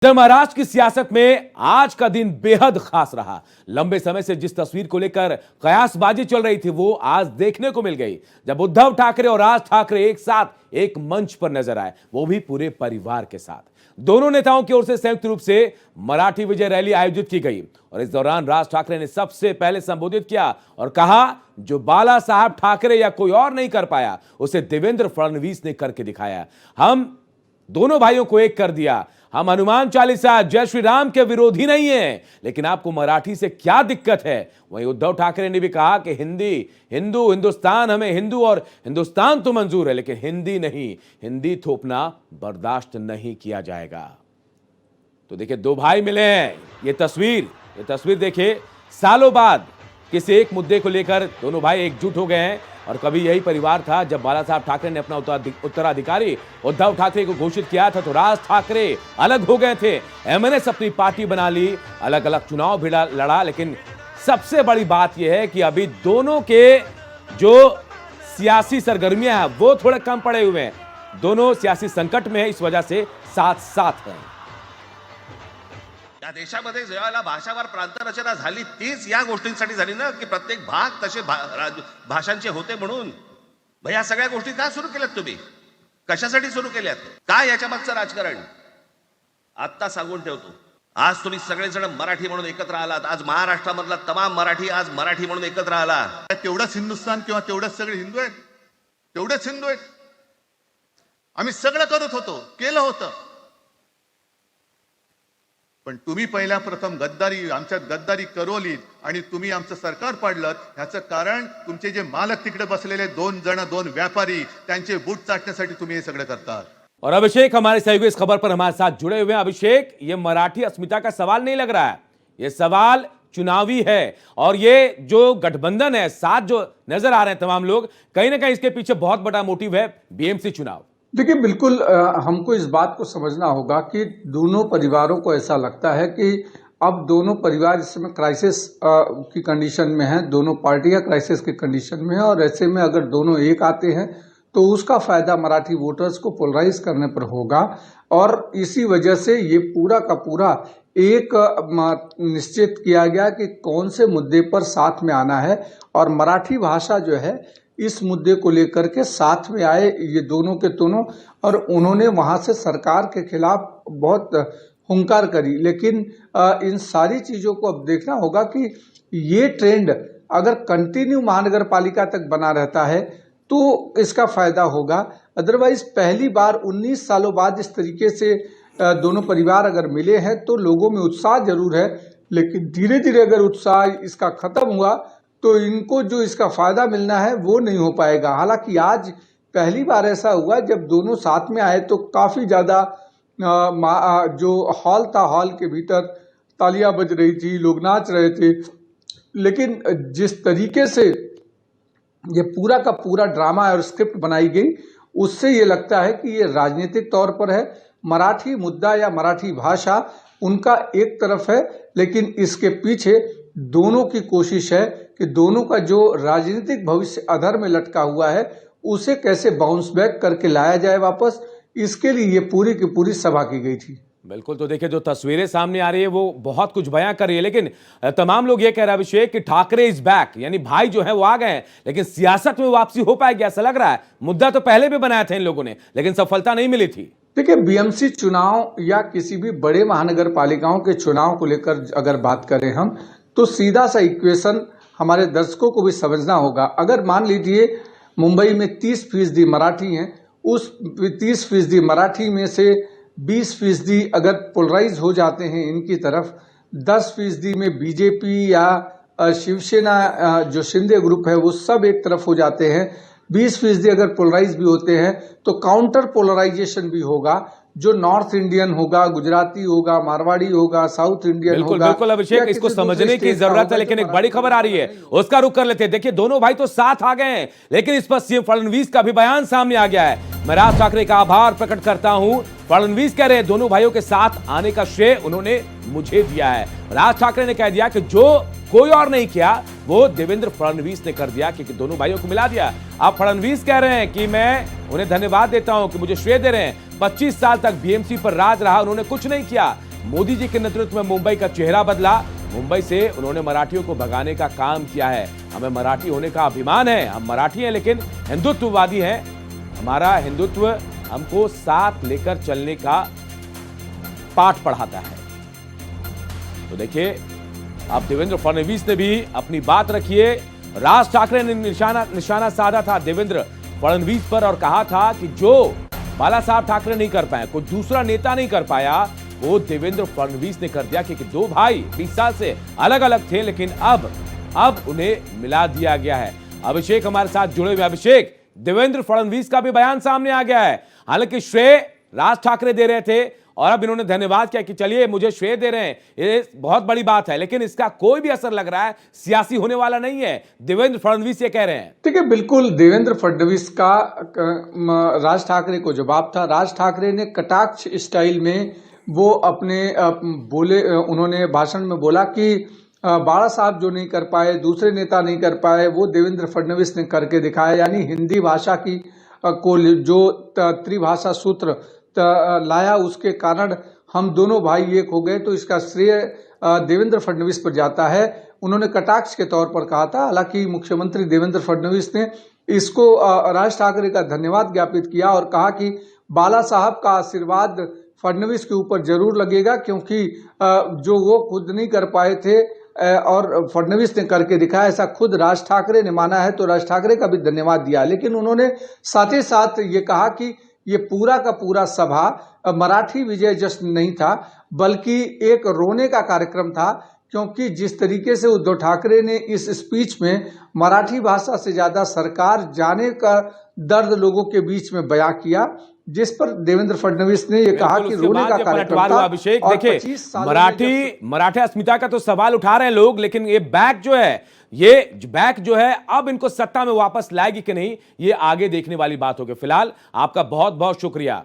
इधर महाराष्ट्र की सियासत में आज का दिन बेहद खास रहा। लंबे समय से जिस तस्वीर को लेकर कयासबाजी चल रही थी वो आज देखने को मिल गई, जब उद्धव ठाकरे और राज ठाकरे एक साथ एक मंच पर नजर आए, वो भी पूरे परिवार के साथ। दोनों नेताओं की ओर से संयुक्त रूप से मराठी विजय रैली आयोजित की गई और इस दौरान राज ठाकरे ने सबसे पहले संबोधित किया और कहा, जो बाला साहब ठाकरे या कोई और नहीं कर पाया उसे देवेंद्र फडणवीस ने करके दिखाया। हम दोनों भाइयों को एक कर दिया। हम हनुमान चालीसा जय श्री राम के विरोधी नहीं हैं, लेकिन आपको मराठी से क्या दिक्कत है। वहीं उद्धव ठाकरे ने भी कहा कि हिंदुस्तान, हमें हिंदू और हिंदुस्तान तो मंजूर है, लेकिन हिंदी नहीं, हिंदी थोपना बर्दाश्त नहीं किया जाएगा। तो देखिए, दो भाई मिले हैं। ये तस्वीर देखिए, सालों बाद किसी एक मुद्दे को लेकर दोनों भाई एकजुट हो गए हैं। और कभी यही परिवार था जब बाला साहब ठाकरे ने अपना उत्तराधिकारी उद्धव ठाकरे को घोषित किया था तो राज ठाकरे अलग हो गए थे। एमएनएस अपनी पार्टी बना ली, अलग अलग चुनाव भी लड़ा, लेकिन सबसे बड़ी बात यह है कि अभी दोनों के जो सियासी सरगर्मियां हैं वो थोड़े कम पड़े हुए हैं। दोनों सियासी संकट में है, इस वजह से साथ साथ हैं। या देशामध्ये जेव्हा भाषावार प्रांतरचना झाली तीच या गोष्टींसाठी झाली ना, की प्रत्येक भाग तसे भाषांचे होते म्हणून। भैया सगळ्या गोष्टी का सुरू केल्यात तुम्ही? कशासाठी सुरू केल्यात? काय याच्या मागचं राजकारण? आता सांगून ठेवतो, आज तुम्ही सगळेजण मराठी म्हणून एकत्र आलात। आज महाराष्ट्रामधला तमाम मराठी आज मराठी म्हणून एकत्र आला। तेवढंच हिंदुस्थान किंवा तेवढंच सगळे हिंदू आहेत, तेवढेच हिंदू आहेत। आम्ही सगळं करत होतो, केलं होतं, पण तुम्ही पहिल्या प्रथम गद्दारी, आमच्यात गद्दारी करवलीत आणि तुम्ही आमचं सरकार पाडलं। ह्याचं कारण तुमचे जे मालक तिकडे बसलेले दोन व्यापारी, त्यांचे बूट चाटण्यासाठी तुम्ही हे सगळं करतात। और अभिषेक हमारे सहयोगी इस खबर पर हमारे साथ जुड़े हुए हैं। अभिषेक, ये मराठी अस्मिता का सवाल नहीं लग रहा है, ये सवाल चुनावी है और ये जो गठबंधन है, साथ जो नजर आ रहे हैं तमाम लोग, कहीं ना कहीं इसके पीछे बहुत बड़ा मोटिव है बीएमसी चुनाव। देखिए, बिल्कुल हमको इस बात को समझना होगा कि दोनों परिवारों को ऐसा लगता है कि अब दोनों परिवार इस समय क्राइसिस की कंडीशन में हैं, दोनों पार्टियां क्राइसिस की कंडीशन में हैं और ऐसे में अगर दोनों एक आते हैं तो उसका फायदा मराठी वोटर्स को पोलराइज करने पर होगा। और इसी वजह से ये पूरा का पूरा एक निश्चित किया गया कि कौन से मुद्दे पर साथ में आना है और मराठी भाषा जो है इस मुद्दे को लेकर के साथ में आए ये दोनों के दोनों। और उन्होंने वहां से सरकार के खिलाफ बहुत हुंकार करी, लेकिन इन सारी चीजों को अब देखना होगा कि ये ट्रेंड अगर कंटिन्यू महानगर पालिका तक बना रहता है तो इसका फायदा होगा। अदरवाइज पहली बार 19 सालों बाद इस तरीके से दोनों परिवार अगर मिले हैं तो लोगों में उत्साह जरूर है, लेकिन धीरे धीरे अगर उत्साह इसका खत्म हुआ तो इनको जो इसका फायदा मिलना है वो नहीं हो पाएगा। हालांकि आज पहली बार ऐसा हुआ जब दोनों साथ में आए तो काफी ज्यादा जो हॉल था, हॉल के भीतर तालियां बज रही थी, लोग नाच रहे थे। लेकिन जिस तरीके से ये पूरा का पूरा ड्रामा और स्क्रिप्ट बनाई गई, उससे ये लगता है कि ये राजनीतिक तौर पर है। मराठी मुद्दा या मराठी भाषा उनका एक तरफ है, लेकिन इसके पीछे दोनों की कोशिश है कि दोनों का जो राजनीतिक भविष्य अधर में लटका हुआ है उसे कैसे बाउंस बैक करके लाया जाए वापस, इसके लिए ये पूरी की पूरी सभा की गई थी। बिल्कुल, तो देखिए, जो तस्वीरें सामने आ रही है वो बहुत कुछ बयां कर रही है, लेकिन तमाम लोग ये कह रहे हैं अभिषेक कि ठाकरे इज बैक, यानी भाई जो है वो आ गए हैं, लेकिन सियासत में वापसी हो पाएगी ऐसा लग रहा है। मुद्दा तो पहले भी बनाया था इन लोगों ने, लेकिन सफलता नहीं मिली थी। देखिए, बीएमसी चुनाव या किसी भी बड़े महानगर पालिकाओं के चुनाव को लेकर अगर बात करें हम, तो सीधा सा इक्वेशन हमारे दर्शकों को भी समझना होगा। अगर मान लीजिए मुंबई में 30% मराठी हैं, उस 30% मराठी में से 20% अगर पोलराइज हो जाते हैं इनकी तरफ, 10% में बीजेपी या शिवसेना जो शिंदे ग्रुप है वो सब एक तरफ हो जाते हैं, 20% अगर पोलराइज भी होते हैं तो काउंटर पोलराइजेशन भी होगा। जो नॉर्थ इंडियन होगा, गुजराती होगा, मारवाड़ी होगा, साउथ इंडियन होगा। बिल्कुल अभिषेक, इसको समझने की जरूरत है, लेकिन एक बड़ी खबर आ रही है, उसका रुख कर लेते हैं। देखिए, दोनों भाई तो साथ आ गए हैं, लेकिन इस पर सीएम फडणवीस का भी बयान सामने आ गया है। मैं राज ठाकरे का आभार प्रकट करता हूं। फडणवीस कह रहे हैं दोनों भाइयों के साथ आने का श्रेय उन्होंने मुझे दिया है। राज ठाकरे ने कह दिया कि जो कोई और नहीं किया वो देवेंद्र फडणवीस ने कर दिया, क्योंकि दोनों भाइयों को मिला दिया। अब फडणवीस कह रहे हैं कि मैं उन्हें धन्यवाद देता हूं कि मुझे श्रेय दे रहे हैं। 25 साल तक बीएमसी पर राज रहा, उन्होंने कुछ नहीं किया, मोदी जी के नेतृत्व में मुंबई का चेहरा बदला। मुंबई से उन्होंने मराठियों को भगाने का काम किया है। हमें मराठी होने का अभिमान है, हम मराठी हैं लेकिन हिंदुत्ववादी हैं। हमारा हिंदुत्व हमको साथ लेकर चलने का पाठ पढ़ाता है। तो देखिए, अब देवेंद्र फडणवीस ने भी अपनी बात रखी है। राज ठाकरे ने निशाना साधा था देवेंद्र फडणवीस पर और कहा था कि जो बाला साहब ठाकरे नहीं कर पाए, कोई दूसरा नेता नहीं कर पाया, वो देवेंद्र फडणवीस ने कर दिया। क्योंकि दो भाई 20 साल से अलग अलग थे, लेकिन अब उन्हें मिला दिया गया है। अभिषेक हमारे साथ जुड़े हुए। अभिषेक, देवेंद्र फडणवीस का भी बयान सामने आ गया है। हालांकि श्रेय राज ठाकरे दे रहे थे और अब इन्होंने धन्यवाद किया कि चलिए मुझे श्रेय दे रहे हैं, ये बहुत बड़ी बात है, लेकिन इसका कोई भी असर लग रहा है सियासी होने वाला नहीं है। देवेंद्र फडणवीस ये कह रहे हैं। ठीक है, बिल्कुल देवेंद्र फडणवीस का राज ठाकरे को जवाब था। राज ठाकरे ने कटाक्ष स्टाइल में वो अपने बोले, उन्होंने भाषण में बोला कि बाला साहब जो नहीं कर पाए, दूसरे नेता नहीं कर पाए, वो देवेंद्र फडणवीस ने करके दिखाया। यानी हिंदी भाषा की को जो त्रिभाषा सूत्र लाया, उसके कारण हम दोनों भाई एक हो गए। तो इसका श्रेय देवेंद्र फडणवीस पर जाता है। उन्होंने कटाक्ष के तौर पर कहा था। हालांकि मुख्यमंत्री देवेंद्र फडणवीस ने इसको राज ठाकरे का धन्यवाद ज्ञापित किया और कहा कि बाला साहब का आशीर्वाद फडणवीस के ऊपर जरूर लगेगा, क्योंकि जो वो खुद नहीं कर पाए थे और फडणवीस ने करके दिखाया, ऐसा खुद राज ठाकरे ने माना है। तो राज ठाकरे का भी धन्यवाद दिया। लेकिन उन्होंने साथ ही साथ ये कहा कि ये पूरा का पूरा सभा मराठी विजय जश्न नहीं था, बल्कि एक रोने का कार्यक्रम था। क्योंकि जिस तरीके से उद्धव ठाकरे ने इस स्पीच में मराठी भाषा से ज्यादा सरकार जाने का दर्द लोगों के बीच में बयां किया, जिस पर देवेंद्र फडणवीस ने यह कहा कि रोने का कार्यक्रम था। अभिषेक, देखिए, मराठी अस्मिता का तो सवाल उठा रहे हैं लोग, लेकिन ये बैक जो है अब इनको सत्ता में वापस लाएगी कि नहीं, ये आगे देखने वाली बात होगी। फिलहाल आपका बहुत बहुत शुक्रिया।